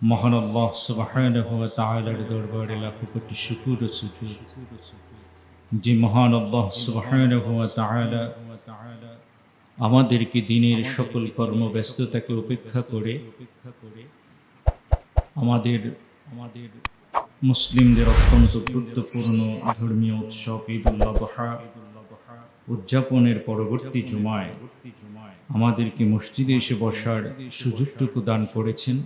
মহান আল্লাহ সুবহানাহু ওয়া তাআলার দরবারে লাখো কোটি শুকর ও সুজুদ যে মহান আল্লাহ সুবহানাহু ওয়া তাআলা আমাদেরকে দিনের সকল কর্মব্যস্ততাকে উপেক্ষা করে আমাদের মুসলিমদের অত্যন্ত গুরুত্বপূর্ণ ধর্মীয় উৎসব ঈদুল আযহা উদযাপনের পরবর্তী জুমায় আমাদেরকে মসজিদে এসে বসার সুযোগটুকু দান করেছেন।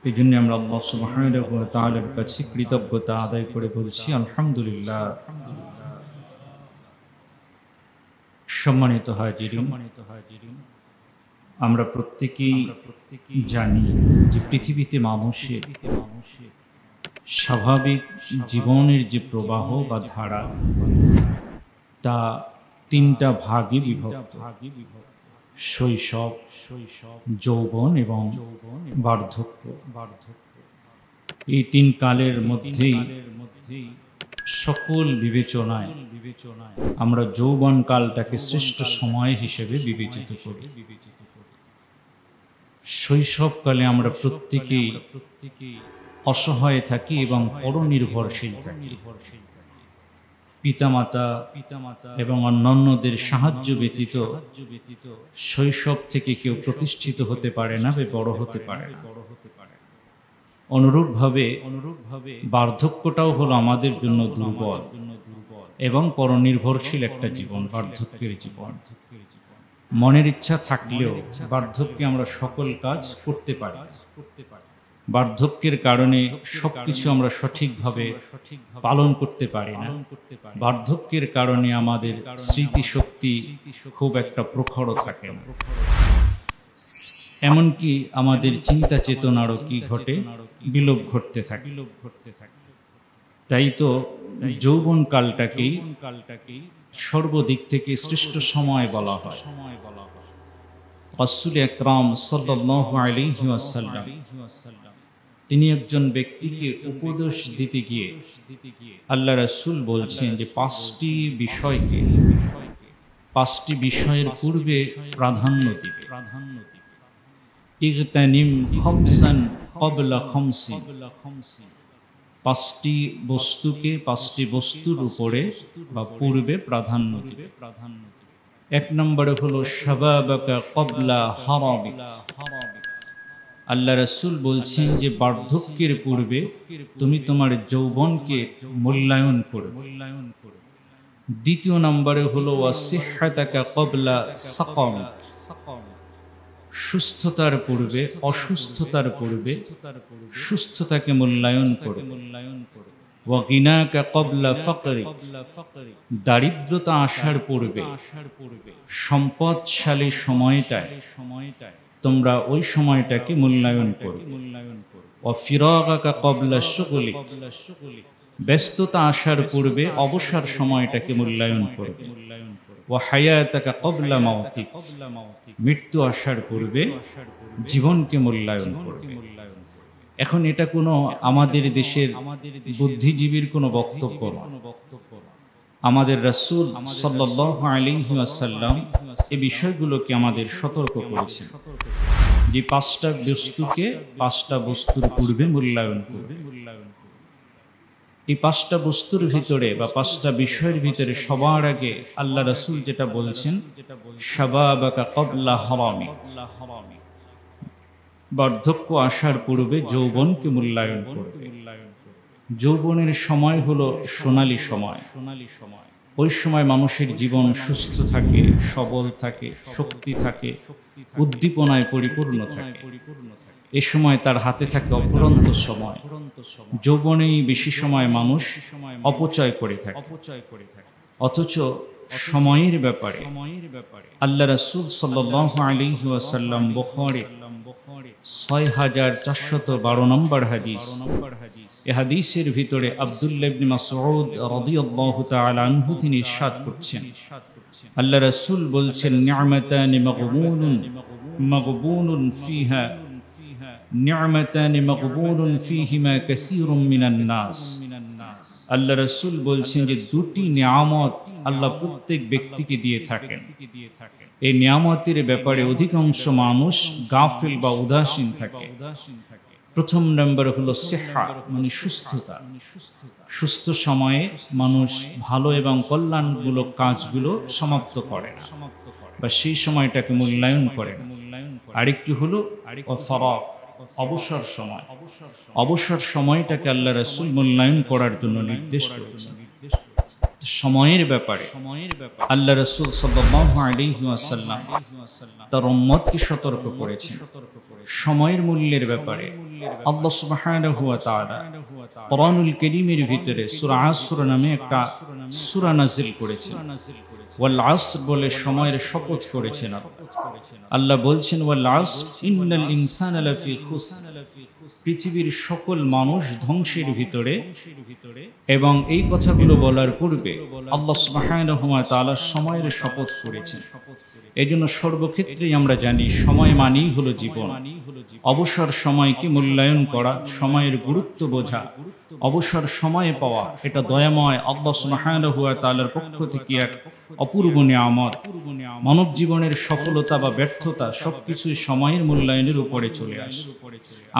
এই জন্য আমরা আল্লাহ সুবহানাহু ওয়া তাআলার কাছে কৃতজ্ঞতা আদায় করে বলছি আলহামদুলিল্লাহ। সম্মানিত হাজিরিন, আমরা প্রত্যেকেই জানি যে পৃথিবীতে মানুষের স্বাভাবিক জীবনের যে প্রবাহ বা ধারা তা তিনটা ভাগে বিভক্ত: শৈশব, যৌবন এবং বার্ধক্য। এই তিন কালের মধ্যেই সকল বিবেচনায় আমরা যৌবন কালটাকে শ্রেষ্ঠ সময় হিসেবে বিবেচিত করি। শৈশবকালে আমরা প্রত্যেকেই অসহায় থাকি এবং পরনির্ভরশীল থাকি। পিতামাতা এবং অন্যান্যদের সাহায্য ব্যতীত শৈশব থেকে কেউ প্রতিষ্ঠিত হতে পারে না বা বড় হতে পারে না। অনুরূপভাবে বার্ধক্যটাও হলো আমাদের জন্য দুর্বল এবং পরনির্ভরশীল একটা জীবন, বার্ধক্যের জীবন। মনের ইচ্ছা থাকলেও বার্ধক্যে আমরা সকল কাজ করতে পারি। বার্ধক্যের কারণে সবকিছু আমরা সঠিকভাবে পালন করতে পারি না। বার্ধক্যের কারণে আমাদের স্মৃতিশক্তি খুব একটা প্রখরও থাকে না। এমনকি আমাদের চিন্তা চেতনারও কি ঘটে, বিলোপ ঘটতে থাকে। তাই তো যৌবন কালটাকেই সর্বদিক থেকে শ্রেষ্ঠ সময় বলা হয়। রাসূল আকরাম সাল্লাল্লাহু আলাইহি ওয়াসাল্লাম তিনি একজন ব্যক্তিকে উপদেশ দিতে গিয়ে আল্লাহ রাসূল বলছেন যে পাঁচটি বিষয়ের পূর্বে প্রাধান্য দিবে। ইগতানিম খামসান ক্বাবলা খামসিন, পাঁচটি বস্তুর উপরে বা পূর্বে প্রাধান্য দিবে। এক নম্বরে হলো শাবাবাকা ক্বাবলা হারামিক। আল্লাহ রাসূল বলছেন যে বার্ধক্যের পূর্বে তুমি তোমার যৌবনকে মূল্যায়ন করো। দ্বিতীয় নম্বরে হলো ওয়াসিহহাতাকা ক্বাবলা সাকামিক, সুস্থতার পূর্বে অসুস্থতার পূর্বে সুস্থতাকে মূল্যায়ন করো। ওয়া গিনাকা ক্বাবলা ফাকরিক, দারিদ্রতা আসার পূর্বে সম্পদশালী সময়টায় তোমরা ওই সময়টাকে মূল্যায়ন করো। ওয়া ফিরাগাকা ক্বাবলা শুগলিক, ব্যস্ততা আসার পূর্বে অবসর সময়টাকে মূল্যায়ন করবে। ওয়া হায়াতাকা ক্বাবলা মাউতিক, মৃত্যু আসার পূর্বে জীবনকে মূল্যায়ন করবে। এখন এটা কোনো আমাদের দেশের বুদ্ধিজীবীর কোনো বক্তব্য নয়। আমাদের রাসূল সাল্লাল্লাহু আলাইহি ওয়াসাল্লাম এই বিষয়গুলোকে আমাদের সতর্ক করেছেন যে পাঁচটা বস্তুর পূর্বে মূল্যায়ন করবে। এই পাঁচটা বস্তুর ভিতরে বা পাঁচটা বিষয়ের ভিতরে সবার আগে আল্লাহ রাসূল যেটা বলছেন, শাবাবাকা ক্বাবলা হারামিক, বার্ধক্য আসার পূর্বে যৌবনকে মূল্যায়ন করবে। যৌবনের সময় হলো সোনালী সময়। ওই সময় মানুষের জীবন সুস্থ থাকে, সবল থাকে, শক্তি থাকে, উদ্দীপনায় পরিপূর্ণ থাকে। এ সময় তার হাতে থাকে অফুরন্ত সময়। যৌবনেই বেশি সময় মানুষ অপচয় করে থাকে। অথচ সময়ের ব্যাপারে আল্লাহ রাসূল সাল্লাল্লাহু আলাইহি ওয়াসাল্লাম বুখারী ৬৪১২ নম্বর হাদিস, এই হাদিসের ভিতরে আব্দুল্লাহ ইবনে মাসউদ রাদিয়াল্লাহু তাআলা আনহু তিনি ইরশাদ করছেন, আল্লাহ রাসূল বলছেন, নি'মাতানি মাগবুনুন ফিহা নি'মাতানি মাগবুনুন ফিহিমা কাসীরুম মিনান নাস। আল্লাহ রাসূল বলছেন যে দুটি নিয়ামত আল্লাহ প্রত্যেক ব্যক্তিকে দিয়ে থাকেন। এই নিয়ামতের ব্যাপারে অধিকাংশ মানুষ গাফিল বা উদাসীন থাকে। প্রথম নম্বর হলো সিহা, মানে সুস্থতা। সুস্থ সময়ে মানুষ ভালো এবং কল্যাণমূলক কাজগুলো সমাপ্ত করে না, বা সেই সময়টাকে মূল্যায়ন করে না। আরেকটি হলো ফারাগ, অবসর সময়। অবসর সময়টাকে আল্লাহ রাসূল মূল্যায়ন করার জন্য নির্দেশ করেছেন। সময়ের ব্যাপারে আল্লাহ রাসূল সাল্লাল্লাহু আলাইহি ওয়াসাল্লাম তার উম্মতকে সতর্ক করেছেন। সময়ের মূল্যের ব্যাপারে আল্লাহ সুবহানাহু ওয়া তাআলা কোরআনুল কারীমের ভিতরে সূরা আসর নামে একটা সূরা নাযিল করেছেন। ওয়াল আসর বলে সময়ের শপথ করেছেন আল্লাহ। বলছেন ওয়াল আসর ইন্নাল ইনসানা লাফি খুসর, পৃথিবীর সকল মানুষ ধ্বংসের ভিতরে। এবং এই কথাগুলো বলার পূর্বে আল্লাহ সুবহানাহু ওয়া তাআলা সময়ের শপথ করেছেন। এই জন্য সর্বক্ষেত্রেই আমরা জানি সময় মানেই হলো জীবন। অবসর সময়কে মূল্যায়ন করা, সময়ের গুরুত্ব বোঝা, অবসর সময়ে পাওয়া, এটা দয়াময় আল্লাহ সুবহানাহু ওয়া তাআলার পক্ষ থেকে এক অপূর্ব নিয়ামত। মানব জীবনের সফলতা বা ব্যর্থতা সবকিছুই সময়ের মূল্যায়নের উপরে চলে আসে।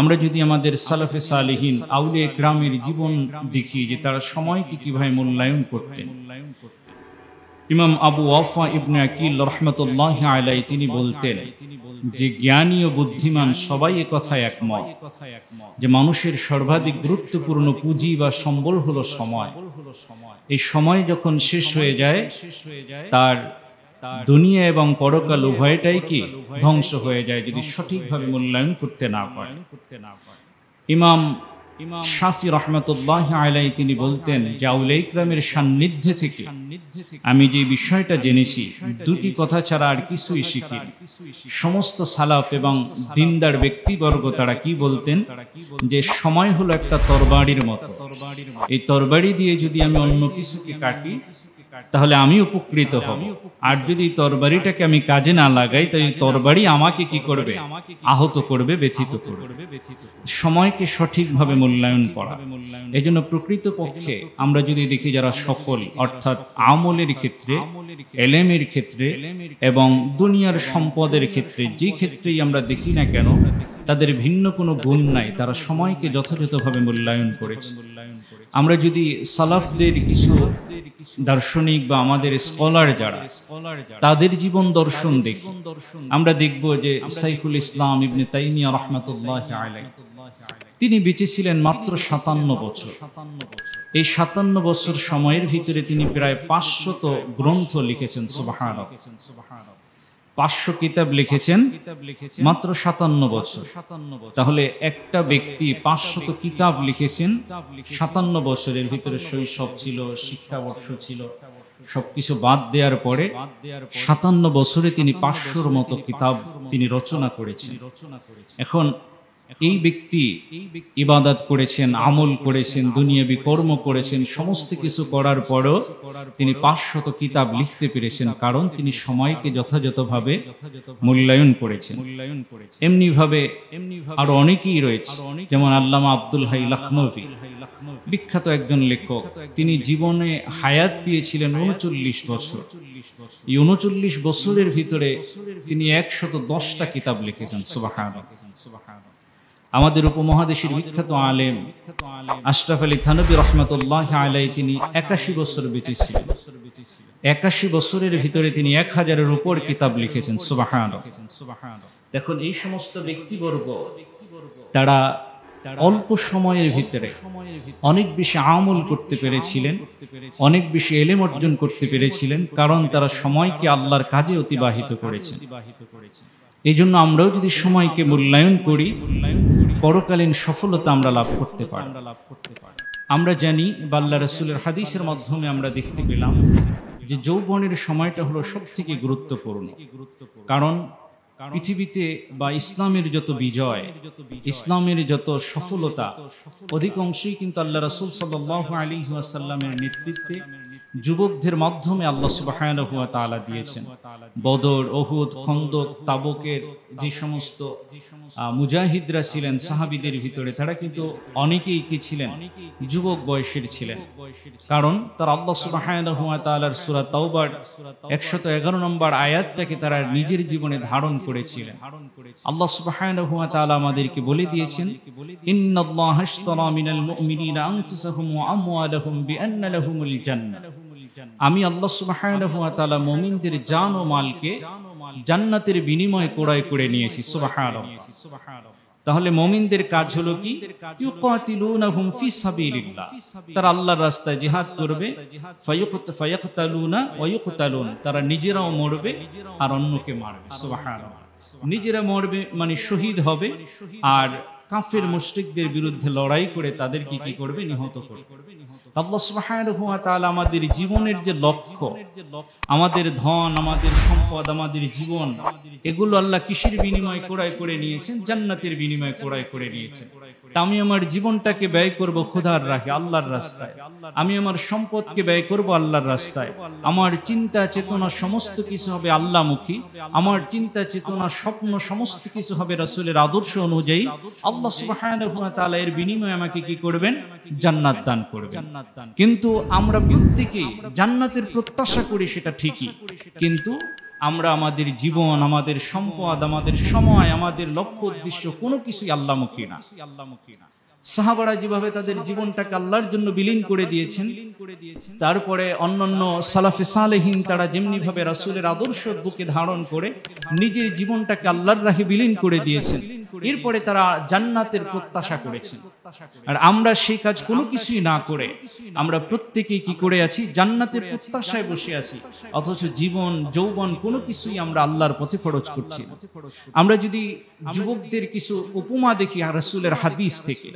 আমরা যদি আমাদের সালাফে সালেহিন আউলিয়া ইকরামের জীবন দেখি যে তারা সময়কে কিভাবে মূল্যায়ন করতেন। ইমাম আবু ওয়াফা ইবনে আকিল রাহমাতুল্লাহি আলাইহি তিনি বলতেন যে জ্ঞানী ও বুদ্ধিমান সবাই এ কথায় একমত যে মানুষের সর্বাধিক গুরুত্বপূর্ণ পুঁজি বা সম্বল হলো সময়। এই সময় যখন শেষ হয়ে যায় তার দুনিয়া এবং পরকাল উভয়টাই কি ধ্বংস হয়ে যায় যদি সঠিকভাবে মূল্যায়ন করতে না পারে। ইমাম শাফি রাহমাতুল্লাহি আলাইহি তিনি বলতেন যে আউলিয়া ইকরামের সান্নিধ্যে থেকে আমি যে বিষয়টা জেনেছি, দুটি কথা ছাড়া আর কিছুই শিখিনি। সমস্ত সালাফ এবং দিনদার ব্যক্তিবর্গ তারা কি বলতেন যে সময় হলো একটা তরবারির মতো। এই তরবারি দিয়ে যদি আমি অন্য কিছুকে কাটি তাহলে আমি উপকৃত হব, আর যদি তরবারিটাকে আমি কাজে না লাগাই তাই তরবারি আমাকে কি করবে? আহত করবে, ব্যথিত করবে। সময়কে সঠিকভাবে মূল্যায়ন করা। এজন্য প্রকৃতপক্ষে আমরা যদি দেখি যারা সফল, অর্থাৎ আমলের ক্ষেত্রে, এলেমের ক্ষেত্রে এবং দুনিয়ার সম্পদের ক্ষেত্রে, যে ক্ষেত্রেই আমরা দেখি না কেন তাদের ভিন্ন কোনো গুণ নাই, তারা সময়কে যথাযথভাবে মূল্যায়ন করেছে। আমরা যদি সালাফদের কিছু দার্শনিক বা আমাদের স্কলার যারা তাদের জীবন দর্শন দেখি, আমরা দেখব যে শাইখুল ইসলাম ইবনে তাইমিয়া রাহমাতুল্লাহি আলাইহি তিনি বেঁচে ছিলেন মাত্র 57 বছর। এই 57 বছর সময়ের ভিতরে তিনি প্রায় 500 গ্রন্থ লিখেছেন। সুবহানাল্লাহ, 500 কিতাব লিখেছেন মাত্র 57 বছর। তাহলে একটা ব্যক্তি 500 কিতাব লিখেছেন 57 বছরের ভিতরে। শৈশব ছিল, শিক্ষাবর্ষ ছিল, সবকিছু বাদ দেওয়ার পরে 57 বছরে তিনি 500-র মতো কিতাব তিনি রচনা করেছেন। এখন এই ব্যক্তি ইবাদত করেছেন, আমল করেছেন, দুনিয়াবি কর্ম করেছেন, সমস্ত কিছু করার পরও তিনি 500 কিতাব লিখতে পেরেছেন, কারণ তিনি সময়কে যথাযথভাবে মূল্যায়ন করেছেন। এমনি ভাবে আরো অনেকেই রয়েছে, যেমন আল্লামা আব্দুল হাই লখনভী, বিখ্যাত একজন লেখক। তিনি জীবনে হায়াত পেয়েছিলেন 39 বছর। এই 39 বছরের ভিতরে তিনি 110টা কিতাব লিখেছেন। সুবহানাল্লাহ। আমাদের উপমহাদেশের বিখ্যাত আলেম আশরাফ আলী থানভী রাহমাতুল্লাহি আলাইহি তিনি 81 বছর বেঁচে ছিলেন। 81 বছরের ভিতরে তিনি 1000-এর উপর কিতাব লিখেছেন। সুবহানাল্লাহ। দেখুন এই সমস্ত ব্যক্তিবর্গ তারা অল্প সময়ের ভিতরে অনেক বেশি আমল করতে পেরেছিলেন, অনেক বেশি এলেম অর্জন করতে পেরেছিলেন, কারণ তারা সময়কে আল্লাহর কাজে অতিবাহিত করেছেন। এই জন্য আমরাও যদি সময়কে মূল্যায়ন করি, পরকালীন সফলতা আমরা লাভ করতে পারি। আমরা জানি বা আল্লাহ রাসূলের হাদিসের মাধ্যমে আমরা দেখতে পেলাম যে যৌবনের সময়টা হলো সবথেকে গুরুত্বপূর্ণ। কারণ পৃথিবীতে বা ইসলামের যত বিজয়, ইসলামের যত সফলতা, অধিকাংশই কিন্তু আল্লাহ রাসূল সাল্লাল্লাহু আলাইহি ওয়াসাল্লামের নেতৃত্বে যুবকদের মাধ্যমে আল্লাহ সুবহানাহু ওয়া তাআলা দিয়েছেন। বদর, উহুদ, খন্দক, তাবুকের যে সমস্ত মুজাহিদরা ছিলেন সাহাবীদের ভিতরে, তারা কিন্তু অনেকেই কি ছিলেন, যুবক বয়সের ছিলেন। কারণ তারা আল্লাহ সুবহানাহু ওয়া তাআলার সূরা তাওবার 111 নম্বর আয়াতটাকে তারা নিজের জীবনে ধারণ করেছিলেন। আল্লাহ সুবহানাহু ওয়া তাআলা আমাদেরকে বলে দিয়েছেন, ইন্নাল্লাহা আশতারা মিনাল মুমিনিনা আনফুসাহুম ওয়া আমওয়ালাহুম বিআন্না লাহুমুল জান্নাহ। আমি আল্লাহ সুবহানাহু ওয়া তাআলা মুমিনদের জান ও মালকে জান্নাতের বিনিময়ে ক্রয় করে নিয়েছি। সুবহানাল্লাহ। তাহলে মুমিনদের কাজ হলো কি, ইউকাতিলুনাহুম ফি সাবিলিল্লাহ, তারা আল্লাহর রাস্তায় জিহাদ করবে, ফায়াকতালুনা ওয়া ইউকতালুন, তারা নিজেরাও মরবে আর অন্যকে মারবে। সুবহানাল্লাহ। নিজেরা মরবে মানে শহীদ হবে, আর কাফের মুশরিকদের বিরুদ্ধে লড়াই করে তাদেরকে কি করবে, নিহত করবে। আল্লাহ সুবহানাহু ওয়া তাআলা আমাদের জীবনের যে লক্ষ্য, আমাদের ধন, আমাদের সম্পদ, আমাদের জীবন, এগুলো আল্লাহ কিসের বিনিময়ে ক্রয় করে নিয়েছেন? জান্নাতের বিনিময়ে ক্রয় করে নিয়েছেন। তা আমি আমার জীবনটাকে ব্যয় করব খোদার রাহে, আল্লাহর রাস্তায়। আমি আমার সম্পদকে ব্যয় করব আল্লাহর রাস্তায়। আমার চিন্তা চেতনা সমস্ত কিছু হবে আল্লাহমুখী। আমার চিন্তা চেতনা স্বপ্ন সমস্ত কিছু হবে রাসূলের আদর্শ অনুযায়ী। আল্লাহ সুবহানাহু ওয়া তাআলা এর বিনিময়ে আমাকে কি করবেন? জান্নাত দান করবেন। কিন্তু আমরা প্রত্যেকেই জান্নাতের প্রত্যাশা করি, সেটা ঠিকই, কিন্তু আমরা আমাদের জীবন, আমাদের সম্পদ, আমাদের সময়, আমাদের লক্ষ্য উদ্দেশ্য কোনো কিছুই আল্লাহমুখী না। সাহাবারা যেভাবে তাদের জীবনটাকে আল্লাহর জন্য বিলীন করে দিয়েছেন, তারপরে অন্যান্য সালাফে সালেহিন তারা যেমনি ভাবে রাসূলের আদর্শ বুকে ধারণ করে নিজের জীবনটাকে আল্লাহর রাহে বিলীন করে দিয়েছেন, এরপরে তারা জান্নাতের প্রত্যাশা করেছেন। আর আমরা সেই কাজ কোনো কিছুই না করে আমরা প্রত্যেকেই কি করে আছি? জান্নাতের প্রত্যাশায় বসে আছি, অথচ জীবন যৌবন কোনো কিছুই আমরা আল্লাহর পথে খরচ করছি না। আমরা যদি যুবকদের কিছু উপমা দেখি রাসূলের হাদিস থেকে,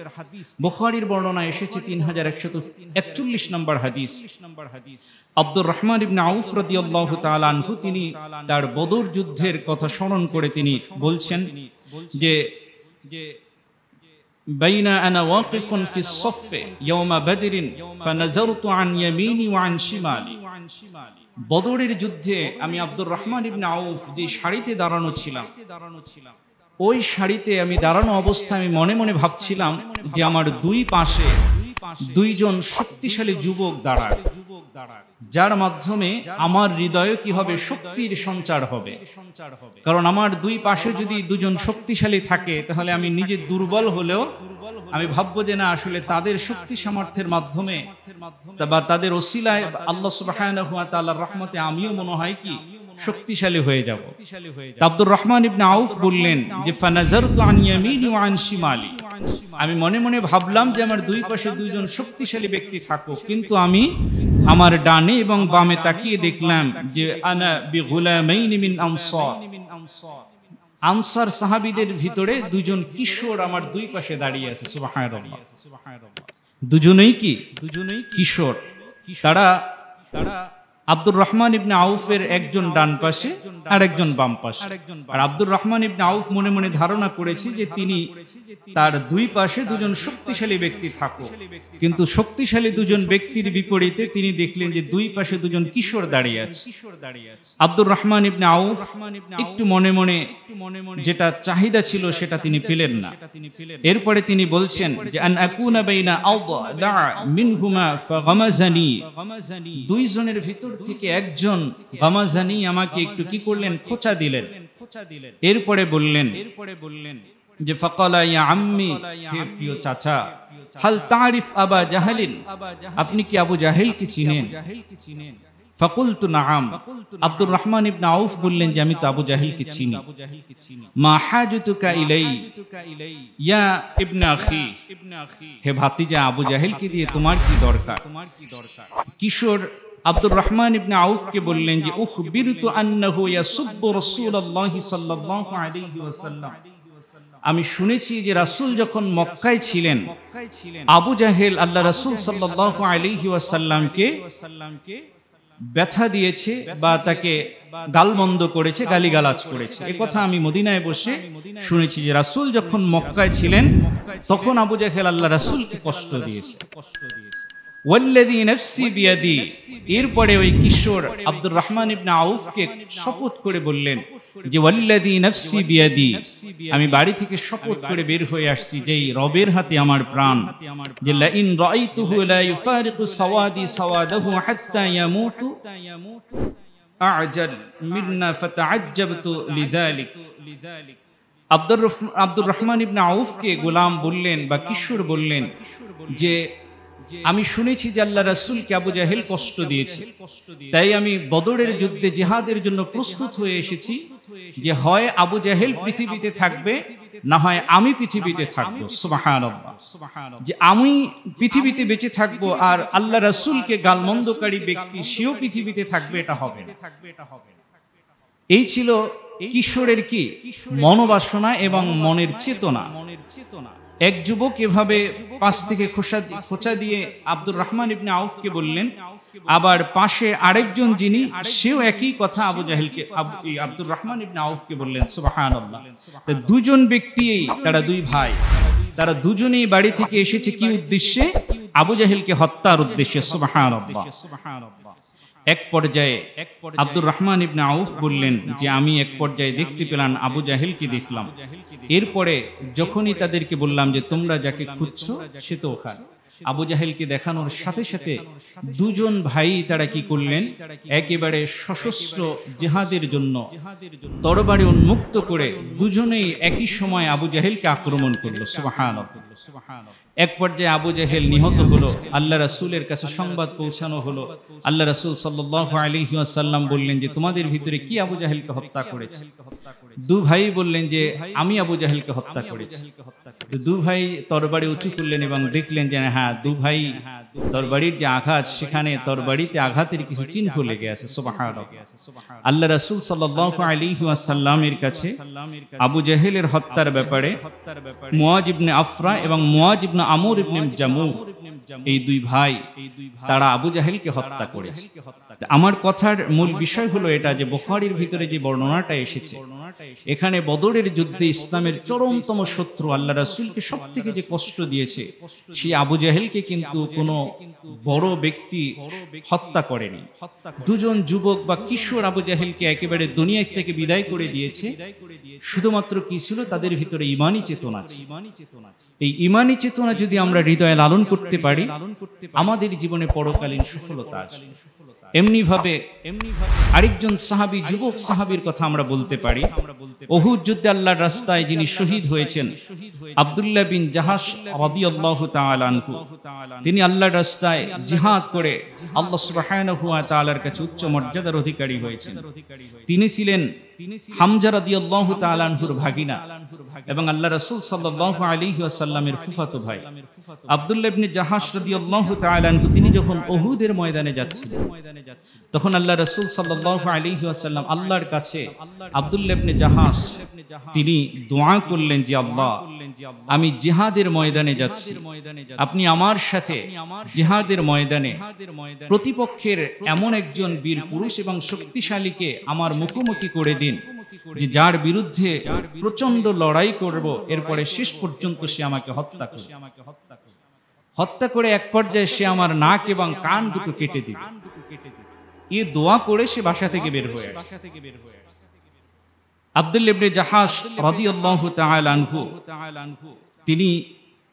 বুখারীর বর্ণনা এসেছে 3141 নম্বর হাদিস। আব্দুর রহমান ইবনে আউফ রাদিয়াল্লাহু তাআলা আনহু তিনি তার বদর যুদ্ধের কথা স্মরণ করে তিনি বলছেন যে বাইনা আনা ওয়াকিফুন ফিস সাফফি ইয়াওমা বদরিন ফানাজারতু আন ইয়ামিনি ওয়া আন শিমালি। বদরের যুদ্ধে আমি আব্দুর রহমান ইবনে আউফ যে সারিতে দাঁড়ানো ছিলাম, ওই সারিতে আমি দাঁড়ানো অবস্থায় আমি মনে মনে ভাবছিলাম যে আমার দুই পাশে দুইজন শক্তিশালী যুবক দাঁড়ায়, যার মাধ্যমে আমার হৃদয়ে কি হবে? শক্তির সঞ্চার হবে। কারণ আমার দুই পাশে যদি দুজন শক্তিশালী থাকে, তাহলে আমি নিজে দুর্বল হলেও আমি ভাববো যে না, আসলে তাদের শক্তি সামর্থ্যের মাধ্যমে বা তাদের ওসিলায় আল্লাহ সুবহানাহু ওয়া তাআলার রহমতে আমিও মনে হয় কি শক্তিশালী হয়ে যাব। আব্দুর রহমান ইবনে আউফ বললেন যে ফানাজারতু আন ইয়ামিনি ওয়া আন শিমালি, আমি মনে মনে ভাবলাম যে আমার দুই পাশে দুইজন শক্তিশালী ব্যক্তি থাকুক, কিন্তু আমি আমার ডানে এবং বামে তাকিয়ে দেখলাম যে আনা বিগুলামাইন মিন আনসার, আনসার সাহাবীদের ভিতরে দুজন কিশোর আমার দুই পাশে দাঁড়িয়ে আছে। সুবহানাল্লাহ। দুজনেই কি? দুজনেই কিশোর। তারা আব্দুর রহমান ইবনে আউফের একজন ডান পাশে আর একজন বাম পাশে। আর আব্দুর রহমান ইবনে আউফ মনে মনে ধারণা করেছে যে তিনি তার দুই পাশে দুজন শক্তিশালী ব্যক্তি থাকুক, কিন্তু শক্তিশালী দুজন ব্যক্তির বিপরীতে তিনি দেখলেন যে দুই পাশে দুজন কিশোর দাঁড়িয়ে আছে। আব্দুর রহমান ইবনে আউফ একটু মনে মনে যেটা চাহিদা ছিল সেটা তিনি পেলেন না। এরপরে তিনি বলছেন যে আন আকুনা বাইনা আওদা মিনহুমা ফাগামাজানি, দুইজনের ভিতর থেকে একজন গামাজানি আমাকে একটু কি করলেন? খোঁচা দিলেন। এরপরে বললেন যে ফাকালা ইয়া আম্মি, হে প্রিয় চাচা, হাল তারিফ আবা জাহলিন, আপনি কি আবু জাহেলকে চিনেন? ফাকুলতু নাআম, আব্দুর রহমান ইবনে আউফ বললেন যে আমি তো আবু জাহেলকে চিনি। মা হাজতুকা ইলাই ইয়া ইবনে আখি, হে ভাতিজা, আবু জাহেলকে দিয়ে তোমার কি দরকার? কিশোর আব্দুর রহমান ইবনে আউফকে বললেন যে উখবিরতু আন্নাহু ইয়াসুব্বু রাসূলুল্লাহি সাল্লাল্লাহু আলাইহি ওয়াসাল্লাম, আমি শুনেছি যে রাসূল যখন মক্কায় ছিলেন, আবু জাহেল আল্লাহ রাসূল সাল্লাল্লাহু আলাইহি ওয়াসাল্লামকে ব্যথা দিয়েছে বা তাকে গালমন্দ করেছে, গালিগালাজ করেছে। এই কথা আমি মদিনায় বসে শুনেছি যে রাসূল যখন মক্কায় ছিলেন তখন আবু জাহেল আল্লাহ রাসূলকে কষ্ট দিয়েছে। ওয়াল্লাযী নাফসি বিয়াদি, এরপরে ওই কিশোর আব্দুর রহমান ইবনে আউফকে শপথ করে বললেন যে ওয়াল্লাযী নাফসি বিয়াদি, আমি বাড়ি থেকে শপথ করে বের হয়ে আসছি যেই রবের হাতে আমার প্রাণ, যে লা ইন রাআইতুহু লা ইউফারিকু সাওয়াদি সাওয়াদাহু হাত্তা ইয়ামুতু আ'জাল মিন্না ফাতাআজ্জাবতু লিযালিক। আব্দুর রহমান ইবনে আউফকে গোলাম বললেন বা কিশোর বললেন যে আমি শুনেছি যে আল্লাহ রাসূলকে আবু জাহেল কষ্ট দিয়েছে, তাই আমি বদরের যুদ্ধে জিহাদের জন্য প্রস্তুত হয়ে এসেছি যে হয় আবু জাহেল পৃথিবীতে থাকবে, না হয় আমি পৃথিবীতে থাকবো। সুবহানাল্লাহ, যে আমি পৃথিবীতে বেঁচে থাকবো আর আল্লাহ রাসূলকে গালমন্দকারী ব্যক্তি সেও পৃথিবীতে থাকবে, এটা হবে না। এই ছিল কিশোরের কি মনোবাসনা এবং মনের চেতনা। এক যুবক এভাবে পাশ থেকে খোঁচা দিয়ে আব্দুর রহমান ইবনে আউফকে বললেন, আবার পাশে আরেকজন যিনি সেও একই কথা আবু জাহেলকে আব্দুর রহমান ইবনে আউফকে বললেন। সুবহানাল্লাহ, দুজন ব্যক্তি, তারা দুই ভাই, তারা দুজনেই বাড়ি থেকে এসেছে কি উদ্দেশ্যে? আবু জাহেলকে হত্যার উদ্দেশ্যে। সুবহানাল্লাহ। এক পর্যায়ে আব্দুর রহমান ইবনে আউফ বললেন যে আমি এক পর্যায়ে দেখতে পেলাম আবু জাহেলকে দেখলাম। এরপরে যখনই তাদেরকে বললাম যে তোমরা যাকে খুঁজছো সে তো ওখানে, আবু জাহেলকে দেখানোর সাথে সাথে দুজন ভাই তারা কি করলেন, একেবারে সশস্ত্র জিহাদের জন্য তরবারি উন্মুক্ত করে দুজনেই একই সময় আবু জাহেলকে আক্রমণ করলো। সুবহানাল্লাহ। এক পর্যায়ে আবু জাহেল নিহত হলো, আল্লাহ রাসূলের কাছে সংবাদ পৌঁছানো হলো। আল্লাহ রাসূল সাল্লাল্লাহু আলাইহি ওয়াসাল্লাম বললেন যে তোমাদের ভিতরে কি আবু জাহেলকে হত্যা করেছে? দু ভাই বললেন যে আমি আবু জাহেলকে হত্যা করেছি। দু ভাই তরবারি উঁচু করলেন এবং দেখলেন যে হ্যাঁ, দু ভাই তরবারির যে আঘাত, সেখানে তরবারিতে আঘাতের কিছু চিহ্ন লেগে আছে। সুবহানাল্লাহ। আল্লাহ রাসূল সাল্লাল্লাহু আলাইহি ওয়াসাল্লামের কাছে আবু জাহেলের হত্যার ব্যাপারে মুয়াজ ইবনে আফরা এবং মুয়াজ ইবনে আমর ইবনে জামুহ, এই দুই ভাই, তারা আবু জাহেলকে হত্যা করেছে। আমার কথার মূল বিষয় হলো এটা যে বুখারীর ভিতরে যে বর্ণনাটা এসেছে, এখানে বদরের যুদ্ধে ইসলামের চরমতম শত্রু আল্লাহ রাসূলকে সবথেকে যে কষ্ট দিয়েছে, সেই আবু জাহেলকে কিন্তু কোনো বড় ব্যক্তি হত্যা করেনি। দুজন যুবক বা কিশোর আবু জাহেলকে একেবারে দুনিয়া থেকে বিদায় করে দিয়েছে। শুধুমাত্র কি ছিল? তাদের ভিতরে ঈমানী চেতনা। এই ঈমানী চেতনা যদি আমরা হৃদয়ে লালন করতে পারি, আমাদের জীবনে পরকালীন সফলতা আসবে। এমনি ভাবে আরেকজন সাহাবী, যুবক সাহাবীর কথা আমরা বলতে পারি। উহুদ যুদ্ধে আল্লাহর রাস্তায় যিনি শহীদ হয়েছেন, আব্দুল্লাহ বিন জাহাশ রাদিয়াল্লাহু তাআলা আনহু, তিনি আল্লাহর রাস্তায় জিহাদ করে আল্লাহ সুবহানাহু ওয়া তাআলার কাছে উচ্চ মর্যাদার অধিকারী হয়েছেন। তিনি ছিলেন হামজা রাদিয়াল্লাহু তাআলা আনহুর ভাগিনা এবং আল্লাহ রাসূল সাল্লাল্লাহু আলাইহি ওয়াসাল্লামের ফুফাতো ভাই। আব্দুল্লাহ ইবনে জাহাশ রাদিয়াল্লাহু তাআলা আনহু তিনি যখন উহুদের ময়দানে যাচ্ছিলেন, তখন আল্লাহ রাসূল সাল্লাল্লাহু আলাইহি ওয়াসাল্লাম আল্লাহর কাছে আব্দুল্লাহ ইবনে জাহাশ তিনি দোয়া করলেন যে আল্লাহ, আমি জিহাদের ময়দানে যাচ্ছি, আপনি আমার সাথে জিহাদের ময়দানে প্রতিপক্ষের এমন একজন বীর পুরুষ এবং শক্তিশালীকে আমার মুখোমুখি করে দিন, যে যার বিরুদ্ধে প্রচন্ড লড়াই করব, এরপরে শেষ পর্যন্ত সে আমাকে হত্যা করবে। হত্যা করে এক পর্যায়ে সে আমার নাক এবং কান দুটো কেটে দিবে। এই দোয়া করে সে বাসা থেকে বের হয়ে আসে। আব্দুল্লাহ ইবনে জাহাশ রাদিয়াল্লাহু তাআলা আনহু তিনি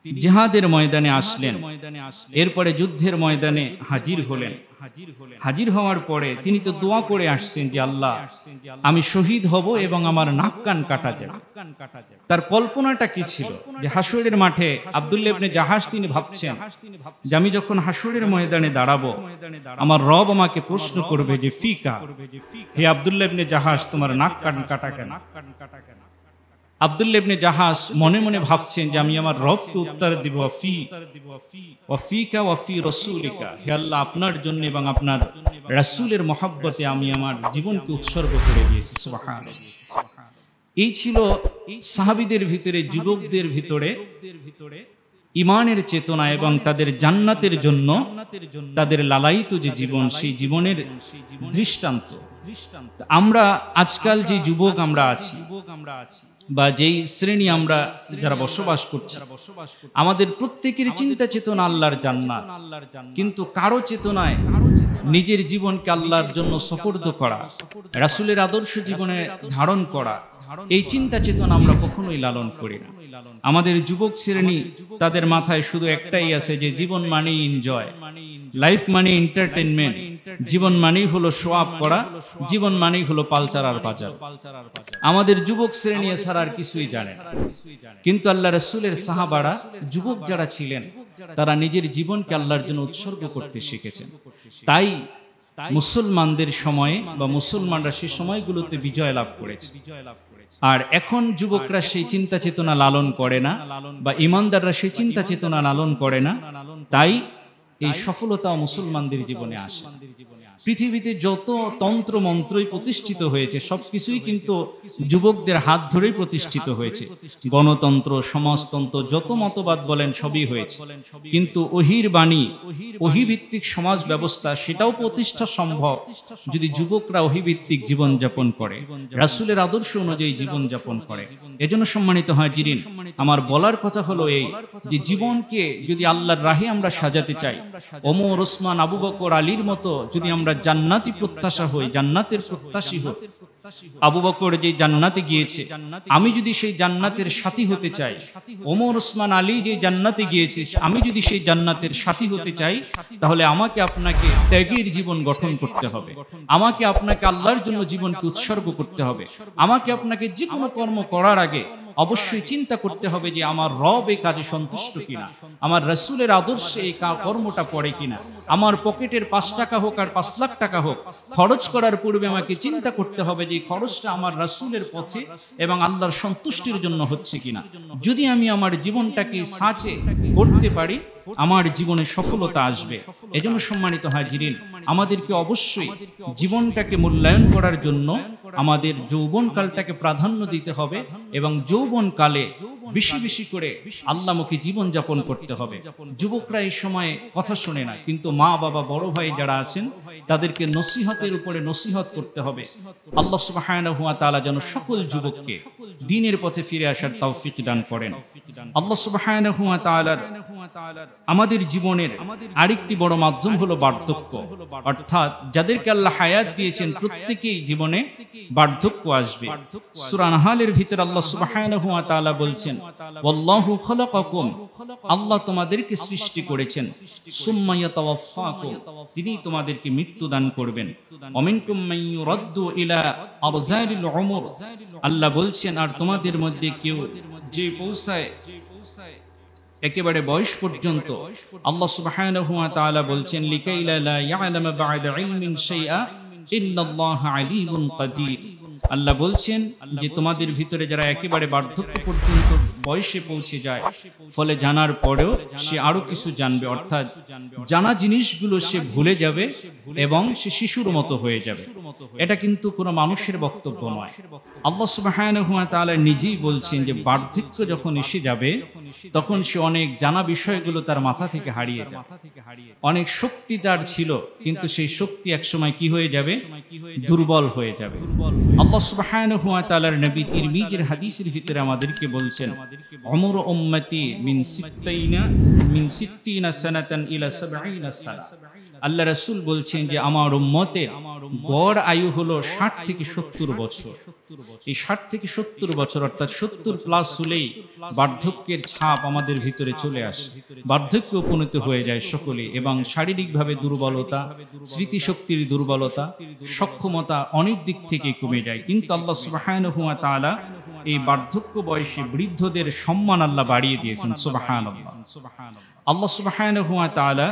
জিহাদের ময়দানে আসলেন। এরপরে যুদ্ধের ময়দানে হাজির হলেন। হাজির হওয়ার পরে তিনি তো দোয়া করে আসছেন যে আল্লাহ, আমি শহীদ হব এবং আমার নাক কান কাটা যাবে। তার কল্পনাটা কি ছিল? যে হাসরের মাঠে আব্দুল্লাহ ইবনে জাহাশ তিনি ভাবছেন যে আমি যখন হাসরের ময়দানে দাঁড়াবো, আমার রব আমাকে প্রশ্ন করবে যে ফিকা, হে আব্দুল্লাহ ইবনে জাহাশ, তোমার নাক কান কাটা কেন? আব্দুল্লাহ ইবনে জাহাশ মনে মনে ভাবছেন যে আমি আমার রবকে উত্তর দিব ওয়াফিকা ওয়াফি রাসূলিকা, হে আল্লাহ, আপনার জন্য এবং আপনার রাসূলের মহব্বতে আমি আমার জীবনকে উৎসর্গ করে দিয়েছি। সুবহানাল্লাহ। এই ছিল সাহাবীদের ভিতরে, যুবকদের ভিতরে ঈমানের চেতনা এবং তাদের জান্নাতের জন্য তাদের লালায়িত যে জীবন, সেই জীবনের দৃষ্টান্ত। আমরা আজকাল যে যুবক আমরা আছি, বা যেই শ্রেণী আমরা যারা বসবাস করছি, আমাদের প্রত্যেকের চিন্তা চেতনা আল্লাহর জান্নাত, কিন্তু কারো চেতনায় নিজের জীবনকে আল্লাহর জন্য সুপর্দ করা, রাসূলের আদর্শ জীবনে ধারণ করা, এই চিন্তা চেতনা আমরা কখনোই লালন করি না। আমাদের যুবক শ্রেণী, তাদের মাথায় শুধু একটাই আছে যে জীবন মানেই এনজয়, লাইফ মানে এন্টারটেইনমেন্ট, জীবন মানেই হলো শো আপ করা, জীবন মানেই হলো পালচার আর বাজার। আমাদের যুবক শ্রেণী এছাড়া আর কিছুই জানে না। কিন্তু আল্লাহ রাসূলের সাহাবারা, যুবক যারা ছিলেন, তারা নিজের জীবনকে আল্লাহর জন্য উৎসর্গ করতে শিখেছেন। তাই মুসলমানদের সময়ে বা মুসলমানরা সেই সময়গুলোতে বিজয় লাভ করেছে। আর এখন যুবকরা সেই চিন্তা চেতনা লালন করে না, বা ইমানদাররা সেই চিন্তা চেতনা লালন করে না। তাই এই সফলতা মুসলমানদের জীবনে আসে। পৃথিবীতে যত তন্ত্র মন্ত্রই প্রতিষ্ঠিত হয়েছে, সবকিছুই কিন্তু যুবকদের হাত ধরেই প্রতিষ্ঠিত হয়েছে। গণতন্ত্র, সমাজতন্ত্র, যত মতবাদ বলেন সবই হয়েছে, কিন্তু ওহির বাণী, ওহিভিত্তিক সমাজ ব্যবস্থা, সেটাও প্রতিষ্ঠা সম্ভব যদি যুবকরা ওহিভিত্তিক জীবনযাপন করে, রাসূলের আদর্শ অনুযায়ী জীবনযাপন করে। এজন্য সম্মানিত হাজিরিন, আমার বলার কথা হলো এই, যে জীবনকে যদি আল্লাহর রাহে আমরা সাজাতে চাই, ওমর, ওসমান, আবু বকর, আলীর মতো যদি আমরা জান্নাতি প্রত্যাশা হই, জান্নাতের প্রত্যাশী হই, আবু বকর যে জান্নাতে গিয়েছে, আমি যদি সেই জান্নাতের সাথী হতে চাই, ওমর, ওসমান, আলী যে জান্নাতে গিয়েছে, আমি যদি সেই জান্নাতের সাথী হতে চাই, তাহলে আমাকে আপনাকে ত্যাগের জীবন গঠন করতে হবে, আমাকে আপনাকে আল্লাহর জন্য জীবনকে উৎসর্গ করতে হবে, আমাকে আপনাকে যে কোনো কর্ম করার আগে অবশ্যই চিন্তা করতে হবে যে আমার রব এই কাজে সন্তুষ্ট কিনা, আমার রাসূলের আদর্শে এই কর্মটা পড়ে কিনা। আমার পকেটের 5 টাকা হোক আর 5 লাখ টাকা হোক, খরচ করার পূর্বে আমাকে চিন্তা করতে হবে যে খরচটা আমার রাসূলের পথে এবং আল্লাহর সন্তুষ্টির জন্য হচ্ছে কিনা। যদি আমি আমার জীবনটাকে সাচে করতে পারি, আমার জীবনে সফলতা আসবে। এজন্য সম্মানিত হাজিরিন, আমাদেরকে অবশ্যই জীবনটাকে মূল্যায়ন করার জন্য আমাদের যৌবনকালটাকে প্রাধান্য দিতে হবে, এবং যৌবনকালে বেশি বেশি করে আল্লাহমুখী জীবন যাপন করতে হবে। যুবকরা এই সময়ে কথা শোনে না, কিন্তু মা বাবা, বড় ভাই যারা আছেন, তাদেরকে নসিহতের উপরে নসিহত করতে হবে। আল্লাহ সুবহানাহু ওয়া তাআলা যেন সকল যুবককে দ্বীনের পথে ফিরে আসার তৌফিক দান করেন। আল্লাহ সুবহানাহু ওয়া তাআলা আমাদের জীবনের আরেকটি বড় মাধ্যম হলো বার্ধক্য, অর্থাৎ যাদেরকে আল্লাহ হায়াত দিয়েছেন, প্রত্যেকেই জীবনে বার্ধক্য আসবে। সূরা নাহলের ভিতরে আল্লাহ সুবহানাহু ওয়া তাআলা বলছেন, ওয়াল্লাহু খালাকাকুম, আল্লাহ তোমাদেরকে সৃষ্টি করেছেন, সুম্মা ইয়াতাওয়াফাকুম, তিনি তোমাদেরকে মৃত্যু দান করবেন। ওয়ামিনকুম মান ইউরাদ্দু ইলা আরযালিল উমর, আল্লাহ বলছেন, আর তোমাদের মধ্যে কেউ যে পৌঁছায় একেবারে বয়স পর্যন্ত, আল্লাহ সুবহানাহু ওয়া তাআলা বলছেন, লিকাইলা লা ইয়ালামা বা'দা ইলমিন শাইআ ইন্নাল্লাহা আলীমুন কাদির। আল্লাহ বলছেন যে তোমাদের ভিতরে যারা একেবারে বার্ধক্য পর্যন্ত বয়সে পৌঁছে যায়, ফলে জানার পরেও সে আরো কিছু জানবে, অর্থাৎ জানা জিনিসগুলো সে ভুলে যাবে এবং সে শিশুর মতো হয়ে যাবে। এটা কিন্তু কোনো মানুষের বক্তব্য নয়। আল্লাহ সুবহানাহু ওয়া তাআলা নিজেই বলছেন যে বার্ধক্য যখন এসে যাবে, তখন সে অনেক জানা বিষয়গুলো তার মাথা থেকে হারিয়ে যাবে। অনেক শক্তি তার ছিল, কিন্তু সেই শক্তি একসময় কি হয়ে যাবে? দুর্বল হয়ে যাবে। আল্লাহ সুবহানাহু ওয়া তাআলার নবী তিরমিজির হাদিসের ভিতরে আমাদেরকে বলছেন, উমর উম্মতি মিন সিত্তিনা সানাতান ইলা 70 সানা। আল্লাহ রাসূল বলছেন যে আমার উম্মতের গড় আয়ু হলো 60 থেকে 70 বছর। এই 60 থেকে 70 বছর, অর্থাৎ 70 প্লাস হলেই বার্ধক্যের ছাপ আমাদের ভিতরে চলে আসে, বার্ধক্য উপনীত হয়ে যায় সকলে, এবং শারীরিকভাবে দুর্বলতা, স্মৃতিশক্তির দুর্বলতা, সক্ষমতা অনেক দিক থেকে কমে যায়। কিন্তু আল্লাহ সুবহানাহু ওয়া তাআলা এই বার্ধক্য বয়সে বৃদ্ধদের সম্মান আল্লাহ বাড়িয়ে দিয়েছেন। সুবহানাল্লাহ। আল্লাহ সুবহানাহু ওয়া তাআলা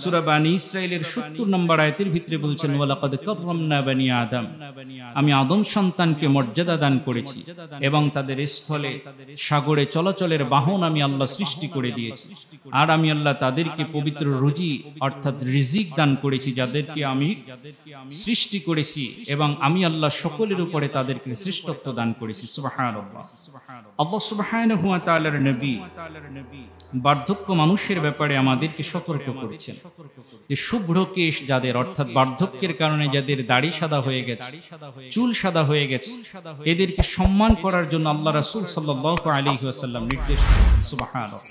সূরা বানী ইসরাঈলের 70 নম্বর আয়াতের ভিতরে বলছেন, ওয়ালাকাদ কাররামনা বানি আদম, আমি আদম সন্তানকে মর্যাদা দান করেছি এবং তাদের স্থলে সাগরে চলাচলের বাহন আমি আল্লাহ সৃষ্টি করে দিয়েছি। আর আমি আল্লাহ তাদেরকে পবিত্র রুজি অর্থাৎ রিজিক দান করেছি, যাদেরকে আমি সৃষ্টি করেছি, এবং আমি আল্লাহ সকলের উপরে তাদেরকে শ্রেষ্ঠত্ব দান করেছি। সুবহানাল্লাহ। সুবহানাল্লাহ। আল্লাহ সুবহানাহু ওয়া তাআলার নবী বার্ধক্য মানুষের ব্যাপারে আমাদেরকে সতর্ক করেছেন যে শুভ্র কেশ যাদের, অর্থাৎ বার্ধক্যের কারণে যাদের দাড়ি সাদা হয়ে গেছে, চুল সাদা হয়ে গেছে, এদেরকে সম্মান করার জন্য আল্লাহ রাসূল সাল্লাল্লাহু আলাইহি ওয়াসাল্লাম নির্দেশ করেছেন। সুবহানাল্লাহ।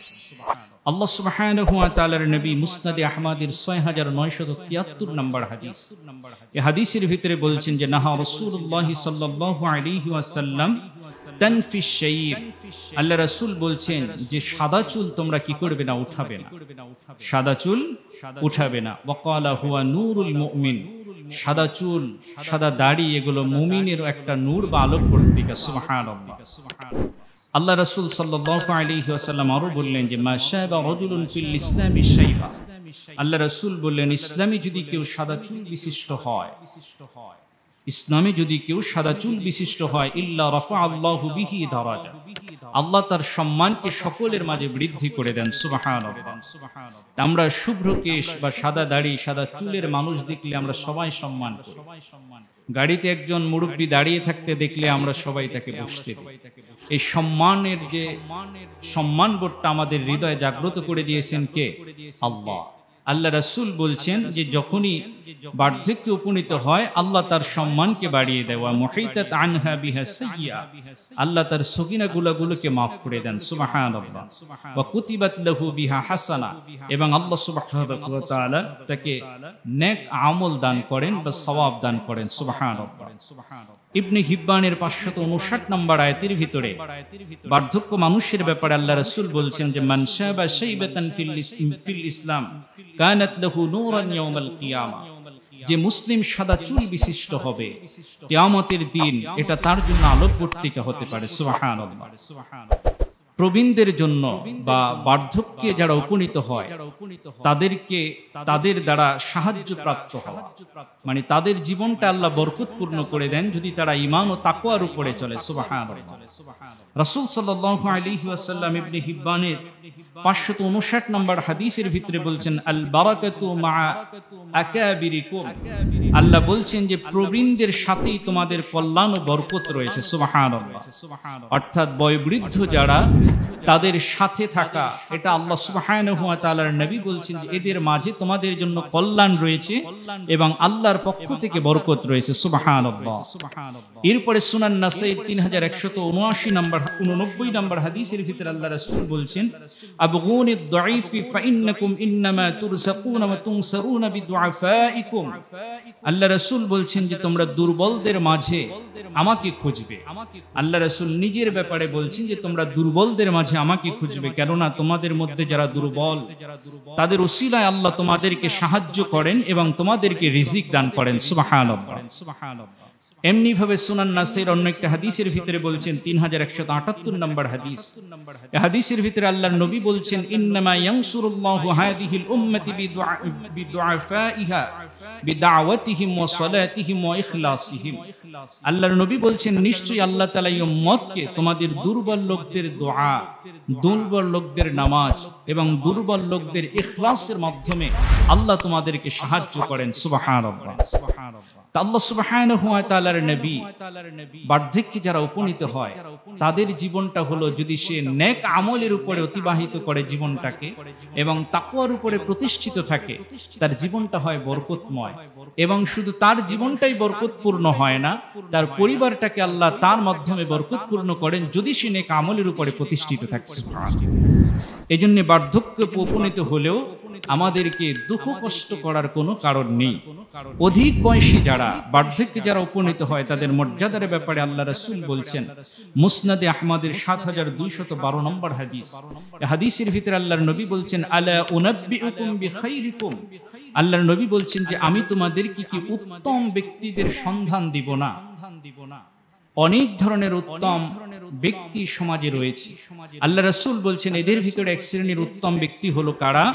আল্লাহ সুবহানাহু ওয়া তাআলার নবী মুসনাদে আহমদের 6973 নম্বর হাদিস, এই হাদিসের ভিতরে বলছেন যে নাহা রাসূলুল্লাহ সাল্লাল্লাহু আলাইহি ওয়াসাল্লাম তানফিশ শাইব, আল্লাহ রাসূল বলছেন যে সাদা চুল তোমরা কি করবে না, উঠাবে না, সাদা চুল উঠাবে না। ওয়াকালা হুয়া নূরুল মুমিন, সাদা চুল, সাদা দাড়ি এগুলো মুমিনের একটা নূর বা আলোক প্রতীক। সুবহানাল্লাহ। আল্লাহ রাসূল সাল্লাল্লাহু আলাইহি ওয়াসাল্লাম আরো বললেন যে মা শাবা রাজুলুন ফিল ইসলামি শাইবা, আল্লাহ রাসূল বললেন ইসলামে যদি কেউ সাদা চুল বিশিষ্ট হয়, ইসলামে যদি কেউ সাদা চুল বিশিষ্ট হয়, ইল্লা রাফা আল্লাহু বিহি দারাজা, আল্লাহ তার সম্মানকে সকলের মাঝে বৃদ্ধি করে দেন। সুবহানাল্লাহ। আমরা শুভ্র কেশ বা সাদা দাড়ি, সাদা চুলের মানুষ দেখলে আমরা সবাই সম্মান করি। গাড়িতে একজন মুরব্বী দাঁড়িয়ে থাকতে দেখলে আমরা সবাই তাকে বসতে দিই। এই সম্মানের যে সম্মানবোধটা আমাদের হৃদয়ে জাগ্রত করে দিয়েছেন কে? আল্লাহ। আল্লাহ রাসূল বলছেন যে যখনই বার্ধক্যে উপনীত হয় আল্লাহ তার সম্মানকে বাড়িয়ে দেয়। ওয়া মুহিতাত আনহা বিহা সাইয়্যা, আল্লাহ তার সগীরা গুনাহগুলোকে মাফ করে দেন। সুবহানাল্লাহ। ওয়া কুতিবাত লাহু বিহা হাসানা, এবং আল্লাহ সুবহানাহু ওয়া তাআলা তাকে নেক আমল দান করেন বা সওয়াব দান করেন। সুবহানাল্লাহ। ইবনে হিব্বানের 559 নম্বর আয়াতের ভিতরে বার্ধক্য মানুষের ব্যাপারে আল্লাহ রাসূল বলছেন যে মান শাবা শাইবাতান ফিল ইসলাম কানাত লাহু নূরান ইয়াউমাল কিয়ামা, যে মুসলিম সাদা চুল বিশিষ্ট হবে কিয়ামতের দিন এটা তার জন্য আলোক বর্তিকা হতে পারে। সুবহানাল্লাহ। প্রবীণদের জন্য বা বার্ধক্যে যারা উপনীত হয় তাদেরকে তাদের দ্বারা সাহায্য প্রাপ্ত হওয়া, মানে তাদের জীবনটা আল্লাহ বরকতপূর্ণ করে দেন যদি তারা ঈমান ও তাকওয়ার উপরে চলে। সুবহানাল্লাহ। রাসূল সাল্লাল্লাহু আলাইহি ওয়াসাল্লাম ইবনে হিব্বানের 559 নম্বর হাদিসের ভিতরে বলছেন আল বারাকাতু মা আকাবিরিকুম, আল্লাহ বলছেন যে প্রবীণদের সাথেই তোমাদের কল্যাণ ও বরকত রয়েছে। সুবহানাল্লাহ। অর্থাৎ বয়োবৃদ্ধ যারা তাদের সাথে থাকা, এটা আল্লাহ সুবহানাহু ওয়া তাআলার নবী বলছেন যে এদের মাঝে তোমাদের জন্য কল্যাণ রয়েছে এবং আল্লাহর পক্ষ থেকে বরকত রয়েছে। সুবহানাল্লাহ। এরপরে সুনান নাসাই 3179 নম্বর 89 নম্বর হাদিসের ভিতরে আল্লাহ রাসূল বলছেন আবগুনিদ দাঈফি ফাইন্নাকুম ইন্নামা তুরসাকুনা ওয়া তুনসারুনা বিদুআফাইকুম, আল্লাহ রাসূল বলছেন যে তোমরা দুর্বলদের মাঝে আমাকে খুঁজবে। আল্লাহ রাসূল নিজের ব্যাপারে বলছেন যে তোমরা দুর্বলদের মাঝে আমাকে খুঁজবে, কেননা তোমাদের মধ্যে যারা দুর্বল তাদের ওসিলায় আল্লাহ তোমাদেরকে সাহায্য করেন এবং তোমাদেরকে রিজিক দান করেন। সুবহানাল্লাহ। এমনি ভাবে সুনান নাসাইর অন্য একটা হাদিসের ভিতরে বলছেন 3178 নম্বর হাদিস, এই হাদিসের ভিতরে আল্লাহর নবী বলছেন ইন্নামা ইয়ানসুরুল্লাহু হাযিহিল উম্মতি বিদুআফাইহা বিদাওয়াতিহিম ওয়া সালাতিহিম ওয়া ইখলাসিহিম, আল্লাহর নবী বলছেন নিশ্চয়ই আল্লাহ তাআলা এই উম্মতকে তোমাদের দুর্বল লোকদের দোয়া, দুর্বল লোকদের নামাজ এবং দুর্বল লোকদের ইখলাসের মাধ্যমে আল্লাহ তোমাদেরকে সাহায্য করেন। সুবহানাল্লাহ। আল্লাহ সুবহানাহু ওয়া তাআলার নবী বার্ধক্যে যারা উপনীত হয় তাদের জীবনটা হলো যদি সে নেক আমলের উপরে অতিবাহিত করে জীবনটাকে এবং তাকওয়ার উপরে প্রতিষ্ঠিত থাকে, তার জীবনটা হয় বরকতময়। এবং শুধু তার জীবনটাই বরকতপূর্ণ হয় না, তার পরিবারটাকে আল্লাহ তার মাধ্যমে বরকতপূর্ণ করেন যদি সে নেক আমলের উপরে প্রতিষ্ঠিত থাকে। এই জন্য বার্ধক্যে উপনীত হলেও আমাদেরকে দুঃখ কষ্ট করার কোনো কারণ নেই। অধিক বয়সী যারা বার্ধক্যে যারা উপনীত হয় তাদের মর্যাদার ব্যাপারে আল্লাহ রাসূল বলছেন মুসনাদে আহমদের 7212 নম্বর হাদিস, এই হাদিসের ভিতরে আল্লাহর নবী বলছেন আলা উনাব্বিউকুম বিখাইরিকুম, আল্লাহর নবী বলছেন যে আমি তোমাদেরকে কি উত্তম ব্যক্তিদের সন্ধান দিব না? অনেক ধরনের উত্তম ব্যক্তি সমাজে রয়েছে। আল্লাহ রাসূল বলছেন এদের ভিতরে এক শ্রেণীর উত্তম ব্যক্তি হলো কারা?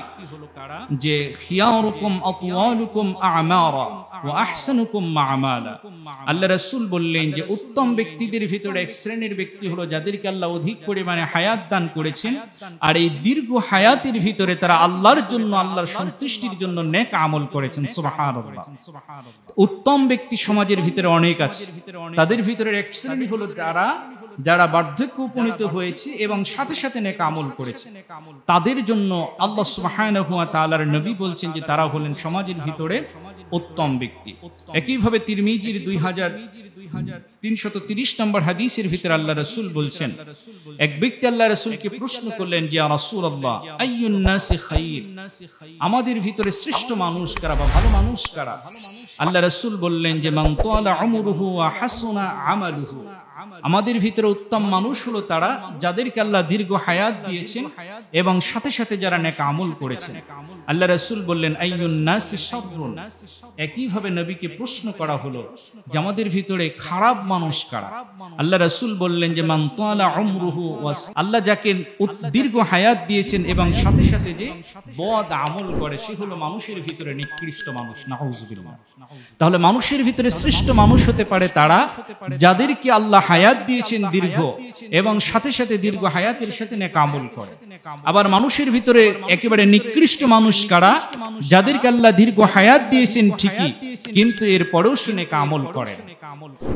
যে খিয়ারুকুম আতওয়ালুকুম আমারা ওয়া আহসানুকুম মা'মালা, আল্লাহ রাসূল বললেন যে উত্তম ব্যক্তিদের ভিতরে এক শ্রেণীর ব্যক্তি হলো যাদেরকে আল্লাহ অধিক পরিমাণে হায়াত দান করেছেন, আর এই দীর্ঘ হায়াতের ভিতরে তারা আল্লাহর জন্য, আল্লাহর সন্তুষ্টির জন্য নেক আমল করেছেন। সুবহানাল্লাহ। উত্তম ব্যক্তি সমাজের ভিতরে অনেক আছে, তাদের ভিতরে এক শ্রেণী হলো যারা যারা বার্ধক্য উপনীত হয়েছে এবং সাথে সাথে নেক আমল করেছে, তাদের জন্য আল্লাহ সুবহানাহু ওয়া তাআলার নবী বলছেন যে তারা হলেন সমাজের ভিতরে উত্তম ব্যক্তি। একইভাবে তিরমিজির 2330 নম্বর হাদিসের ভিতরে আল্লাহ রাসূল বলছেন, এক ব্যক্তি আল্লাহ রাসূলকে প্রশ্ন করলেন, ইয়া রাসূলুল্লাহ আইয়ুন নাসি খায়র, আমাদের ভিতরে শ্রেষ্ঠ মানুষ কারা বা ভালো মানুষ কারা? আল্লাহ রাসূল বললেন যে মান তালা উমরুহু ওয়া হাসুনা আমালুহু, আমাদের ভিতরে উত্তম মানুষ হলো তারা যাদেরকে আল্লাহ দীর্ঘ হায়াত দিয়েছেন এবং সাথে সাথে যারা নেক আমল করেছেন। আল্লাহ রাসূল বললেন আইয়ুন নাসি শাররুন, একইভাবে নবীকে প্রশ্ন করা হলো যে আমাদের ভিতরে খারাপ মানুষ কারা? আল্লাহ রাসূল বললেন যে মান তালা উমরুহু ওয়া, আল্লাহ যাকে দীর্ঘ হায়াত দিয়েছেন এবং সাথে সাথে যে বদ আমল করে সে হলো মানুষের ভিতরে নিকৃষ্ট মানুষ। নাউযুবিল্লাহ। তাহলে মানুষের ভিতরে শ্রেষ্ঠ মানুষ হতে পারে তারা যাদেরকে আল্লাহ হায়াত দিয়েছেন দীর্ঘ এবং সাথে সাথে দীর্ঘ হায়াতের সাথে নেক আমল করে। আবার মানুষের ভিতরে একেবারে নিকৃষ্ট মানুষ কারা? যাদেরকে আল্লাহ দীর্ঘ হায়াত দিয়েছেন ঠিকই, কিন্তু এরপরেও সে নেক আমল করে।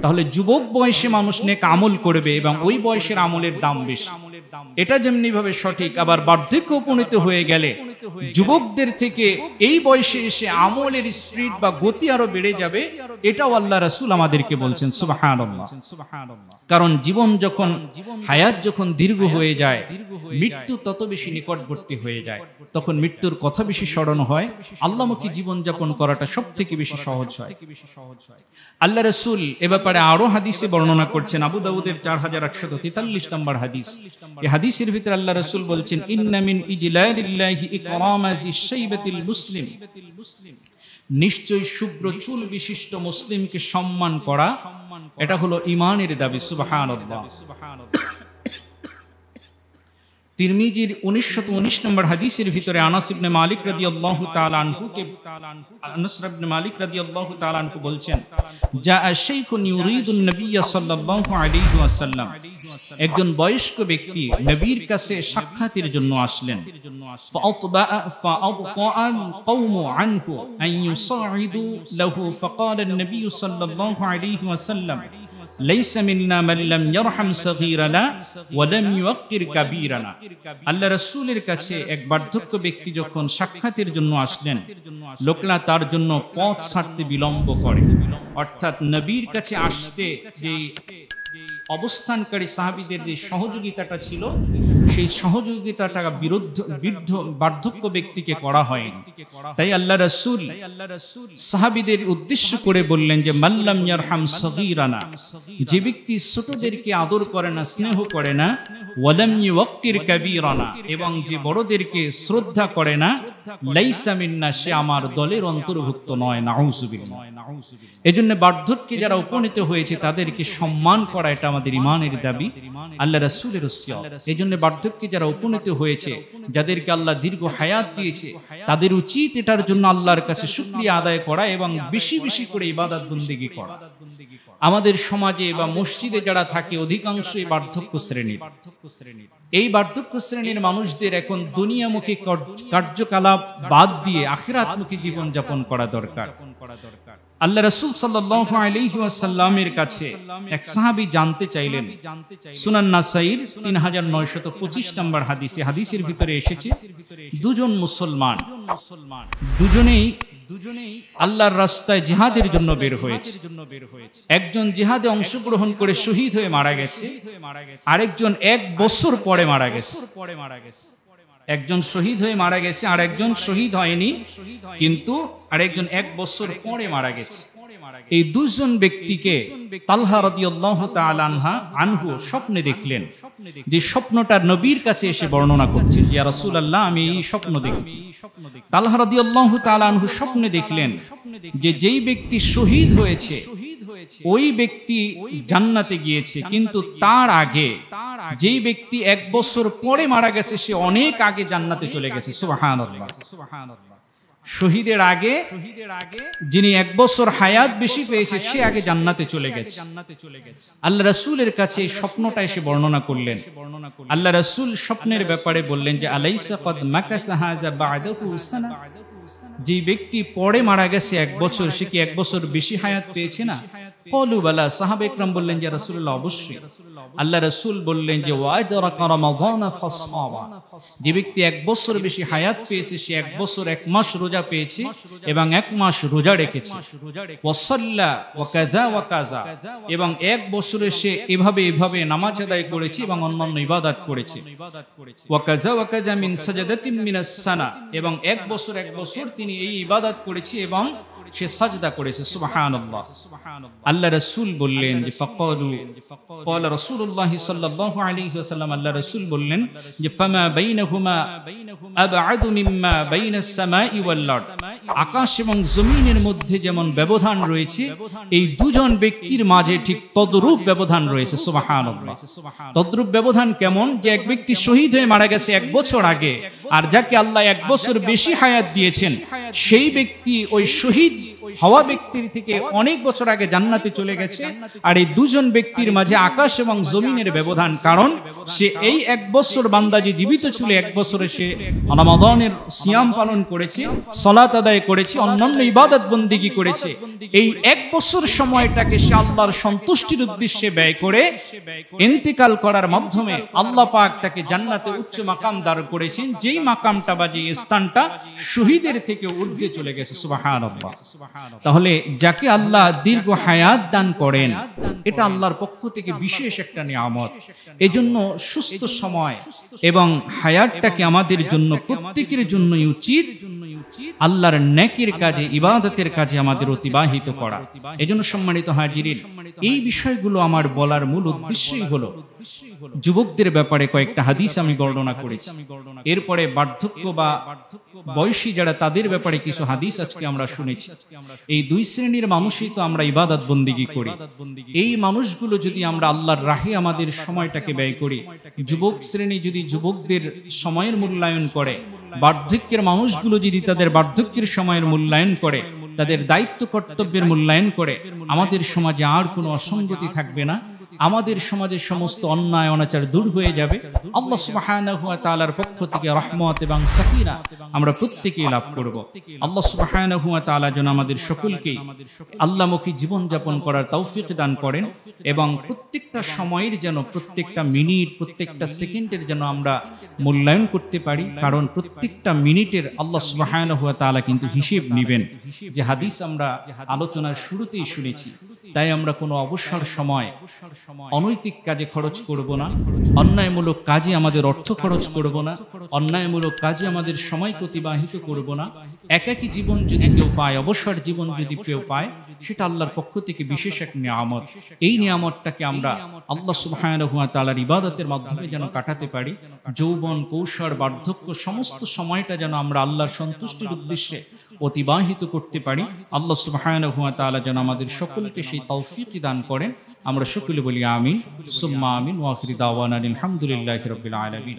তাহলে যুবক বয়সে মানুষ নেক আমল করবে এবং ওই বয়সের আমলের দাম বেশি, এটা যেমনি ভাবে সঠিক। আবার বার্ধক্য উপনীত হয়ে গেলে যুবকদের থেকে এই বয়সে এসে আমলের স্পিড বা গতি আরো বেড়ে যাবে, এটাও আল্লাহ রাসূল আমাদেরকে বলছেন। সুবহানাল্লাহ। কারণ জীবন যখন হায়াত যখন দীর্ঘ হয়ে যায়, মৃত্যু তত বেশি নিকটবর্তী হয়ে যায়, তখন মৃত্যুর কথা বেশি স্মরণ হয়, আল্লাহমুখী জীবন যাপন করাটা সব থেকে বেশি সহজ হয়। আল্লাহ রাসূল এ ব্যাপারে আরো হাদিসে বর্ণনা করছেন। আবু দাউদের 4843 নম্বর হাদিস। এই হাদিসের ভিতরে আল্লাহ রাসূল বলছেন, ইন্না মিন ইজলালিল্লাহি ইকরামাজি শাইবাতিল মুসলিম, নিশ্চয়ই শুভ্র চুল বিশিষ্ট মুসলিমকে সম্মান করা এটা হলো ঈমানের দাবি। সুবহানাল্লাহ। তিরমিজির 1919 নম্বর হাদিসের ভিতরে আনাস ইবনে মালিক রাদিয়াল্লাহু তাআলা আনহু বলছেন, জাআ শাইখুন ইউরিদুন নবিয়্য সাল্লাল্লাহু আলাইহি ওয়াসাল্লাম, একজন বয়স্ক ব্যক্তি নবীর কাছে সাক্ষাতের জন্য আসলেন। ফাআতআল কওমু আনহু আন ইউসাইদু লাহু ফাকালা আন-নবী সাল্লাল্লাহু আলাইহি ওয়াসাল্লাম, লাইসা মিন্না মান লাম ইয়ারহাম সগীরানা ওয়া লাম ইউক্কির কাবীরানা। আল্লাহ রাসূলের কাছে এক বার্ধক্য ব্যক্তি যখন সাক্ষাতের জন্য আসলেন, লোকরা তার জন্য পথ ছাড়তে বিলম্ব করে। অর্থাৎ নবীর কাছে আসতে যে অবস্থানকারী সাহাবীদের যে সহযোগিতাটা ছিল, সেই সহযোগিতাটা বৃদ্ধ বার্ধক্য ব্যক্তিকে করা হয়নি। তাই আল্লাহ রাসূল সাহাবীদের উদ্দেশ্য করে বললেন যে মাল্লাম ইয়ারহাম সগীরানা, যে ব্যক্তি ছোটদেরকে আদর করে না, স্নেহ করে না, ওয়ালাম ইউক্কির কাবীরানা, এবং যে বড়দেরকে শ্রদ্ধা করে না, লাইসা মিন্না, সে আমার দলের অন্তর্ভুক্ত নয়। নাউযুবিল্লাহ। এজন্য বার্ধক্যে যারা উপনীত হয়েছে তাদেরকে সম্মান করা এটা আমাদের ঈমানের দাবি, আল্লাহ রাসূলের ওসিয়ত। এজন্য বার্ধক্যে যারা উপনীত হয়েছে, যাদেরকে আল্লাহ দীর্ঘ হায়াত দিয়েছে, তাদের উচিত এটার জন্য আল্লাহর কাছে শুকরিয়া আদায় করা এবং বেশি বেশি করে ইবাদত বন্দেগী করা। আমাদের সমাজে বা মসজিদে যারা থাকে অধিকাংশই বার্ধক্য শ্রেণীর। এই বার্ধক্য শ্রেণীর মানুষদের এখন দুনিয়ামুখী কার্যকলাপ বাদ দিয়ে আখিরাতমুখী জীবন যাপন করা দরকার। আল্লাহ রাসূল সাল্লাল্লাহু আলাইহি ওয়াসাল্লামের কাছে এক সাহাবী জানতে চাইলেন। সুনান নাসাইর 3925 নম্বর হাদিসে, হাদিসের ভিতরে এসেছে দুজন মুসলমান দুজনেই আল্লাহর রাস্তায় জিহাদের জন্য বের হয়েছে। একজন জিহাদে অংশগ্রহণ করে শহীদ হয়ে মারা গেছে, আরেকজন 1 বছর পরে মারা গেছে। একজন শহীদ হয়ে মারা গেছে, আর একজন শহীদ হয়নি, কিন্তু আরেকজন 1 বছর পরে মারা গেছে। এই দুজন ব্যক্তিকে তালহা রাদিয়াল্লাহু তাআলা আনহু স্বপ্নে দেখলেন। যে স্বপ্নটা নবীর কাছে এসে বর্ণনা করছে, ইয়া রাসূলুল্লাহ, আমি এই স্বপ্ন দেখেছি। তালহা রাদিয়াল্লাহু তাআলা আনহু স্বপ্নে দেখলেন যে যেই ব্যক্তি শহীদ হয়েছে ওই ব্যক্তি জান্নাতে গিয়েছে, কিন্তু তার আগে যেই ব্যক্তি 1 বছর পরে মারা গেছে সে অনেক আগে জান্নাতে চলে গেছে। সুবহানাল্লাহ। শহীদের আগে যিনি 1 বছর হায়াত বেশি পেয়েছে সে আগে জান্নাতে চলে গেছে। আল্লাহ রাসূলের কাছে এই স্বপ্নটা এসে বর্ণনা করলেন। আল্লাহ রাসূল স্বপ্নের ব্যাপারে বললেন যে আলাইসা কদ মাকাসা হাযা বা'দাহু সানা, যে ব্যক্তি পরে মারা গেছে 1 বছর, সে কি 1 বছর বেশি হায়াত পেয়েছে না? ক্বালু বালা, সাহাবা ইকরাম বললেন যে রাসূলুল্লাহ, অবশ্যই। আল্লাহ রাসূল বললেন যে ওয়াইদারাকা রমাদান ফাসসামা, যে ব্যক্তি 1 বছর বেশি হায়াত পেয়েছে সে 1 বছর 1 মাস রোজা পেয়েছে এবং 1 মাস রোজা রেখেছে। ওয়াসাল্লা ওয়া কাযা ওয়া কাযা, এবং 1 বছরে সে এভাবে নামাজ আদায় করেছে এবং অন্যান্য ইবাদত করেছে। ওয়া কাযা ওয়া কাযা মিন সাজদাতিন মিনাস সানা, এবং 1 বছর তিনি এই ইবাদত করেছে এবং সে সাজদা করেছে। সুবহানাল্লাহ। আল্লাহ রাসূল বললেন যে ফাকালু ক্বালা রাসূলুল্লাহ সাল্লাল্লাহু আলাইহি ওয়াসাল্লাম, আল্লাহ রাসূল বললেন যে ফামা বাইনাহুমা আবআদু মিম্মা বাইনাস সামাই ওয়াল আরদ, আকাশ এবং জমিনের মধ্যে যেমন ব্যবধান রয়েছে এই দুজন ব্যক্তির মাঝে ঠিক তদ্রূপ ব্যবধান রয়েছে। সুবহানাল্লাহ। তদ্রূপ ব্যবধান কেমন? যে এক ব্যক্তি শহীদ হয়ে মারা গেছে 1 বছর আগে, আর যাকে আল্লাহ 1 বছর বেশি হায়াত দিয়েছেন সেই ব্যক্তি ওই শহীদ হওয়া ব্যক্তির থেকে অনেক বছর আগে জান্নাতে চলে গেছে। আর এই দুজন ব্যক্তির মাঝে আকাশ এবং জমিনের ব্যবধান, কারণ সে এই 1 বছর বান্দা যে জীবিত ছিল 1 বছরে সে রমাদানের সিয়াম পালন করেছে, সালাত আদায় করেছে, অন্যান্য ইবাদত বন্দেগী করেছে। এই 1 বছর সময়টাকে সে আল্লাহর সন্তুষ্টির উদ্দেশ্যে ব্যয় করে ইন্তেকাল করার মাধ্যমে আল্লাহ পাক তাকে জান্নাতে উচ্চ মাকাম দান করেছেন, যেই মাকামটা বা যে স্থানটা শহীদের থেকে ঊর্ধ্বে চলে গেছে। সুবহানাল্লাহ। তাহলে যাকে আল্লাহ দীর্ঘ হায়াত দান করেন এটা আল্লাহর পক্ষ থেকে বিশেষ একটা নিয়ামত। এজন্য সুস্থ সময় এবং হায়াতটাকে আমাদের জন্য প্রত্যেকের জন্যই উচিত আল্লাহর নেকির কাজে, ইবাদতের কাজে আমাদের অতিবাহিত করা। এজন্য সম্মানিত হাজিরিন, এই বিষয়গুলো আমার বলার মূল উদ্দেশ্যই হলো যুবকদের ব্যাপারে কয়েকটা হাদিস আমি বর্ণনা করেছি। এরপরে বার্ধক্য বা বয়সী যারা তাদের ব্যাপারে কিছু হাদিস আজকে আমরা শুনেছি। এই 2 শ্রেণীর মানুষই তো আমরা ইবাদত বন্দেগী করি। এই মানুষগুলো যদি আমরা আল্লাহর রাহে আমাদের সময়টাকে ব্যয় করি, যুবক শ্রেণী যদি যুবকদের সময়ের মূল্যায়ন করে, বার্ধক্যের মানুষগুলো যদি তাদের বার্ধক্যের সময়ের মূল্যায়ন করে, তাদের দায়িত্ব কর্তব্যের মূল্যায়ন করে, আমাদের সমাজে আর কোনো অসঙ্গতি থাকবে না। আমাদের সমাজের সমস্ত অন্যায় অনাচার দূর হয়ে যাবে। আল্লাহ সুবহানাহু ওয়া তাআলার পক্ষ থেকে রহমত এবং সাকিনা আমরা প্রত্যেকেই লাভ করব। আল্লাহ সুবহানাহু ওয়া তাআলা যেন আমাদের সকলকে আল্লাহমুখী জীবন যাপন করার তৌফিক দান করেন এবং প্রত্যেকটা সময়ের যেন, প্রত্যেকটা মিনিট, প্রত্যেকটা সেকেন্ডের যেন আমরা মূল্যায়ন করতে পারি, কারণ প্রত্যেকটা মিনিটের আল্লাহ সুবহানাহু ওয়া তাআলা কিন্তু হিসেব নেবেন। যে হাদিস আমরা আলোচনার শুরুতেই শুনেছি, তাই আমরা কোনো অবসর সময় অনৈতিক কাজে খরচ করব না, অন্যায়মূলক কাজে আমাদের অর্থ খরচ করব না, অন্যায়মূলক কাজে আমাদের সময় অতিবাহিত করব না। একাকী জীবন যদি কেউ পায়, অবসর জীবন যদি কেউ পায়, সেটা আল্লাহর পক্ষ থেকে বিশেষ এক নিয়ামত। এই নিয়ামতটাকে আমরা আল্লাহ সুবহানাহু ওয়া তাআলার ইবাদতের মাধ্যমে যেন কাটাতে পারি। যৌবন, কৈশোর, বার্ধক্য সমস্ত সময়টা যেন আমরা আল্লাহর সন্তুষ্টির উদ্দেশ্যে অতিবাহিত করতে পারি। আল্লাহ সুবহানাহু ওয়া তাআলা যেন আমাদের সকলকে সেই তৌফিক দান করেন। আমরা সকলে বলি আমিন সুম্মা আমিন। ওয়া আখিরু দাওয়ানা আলহামদুলিল্লাহি রাব্বিল আলামিন।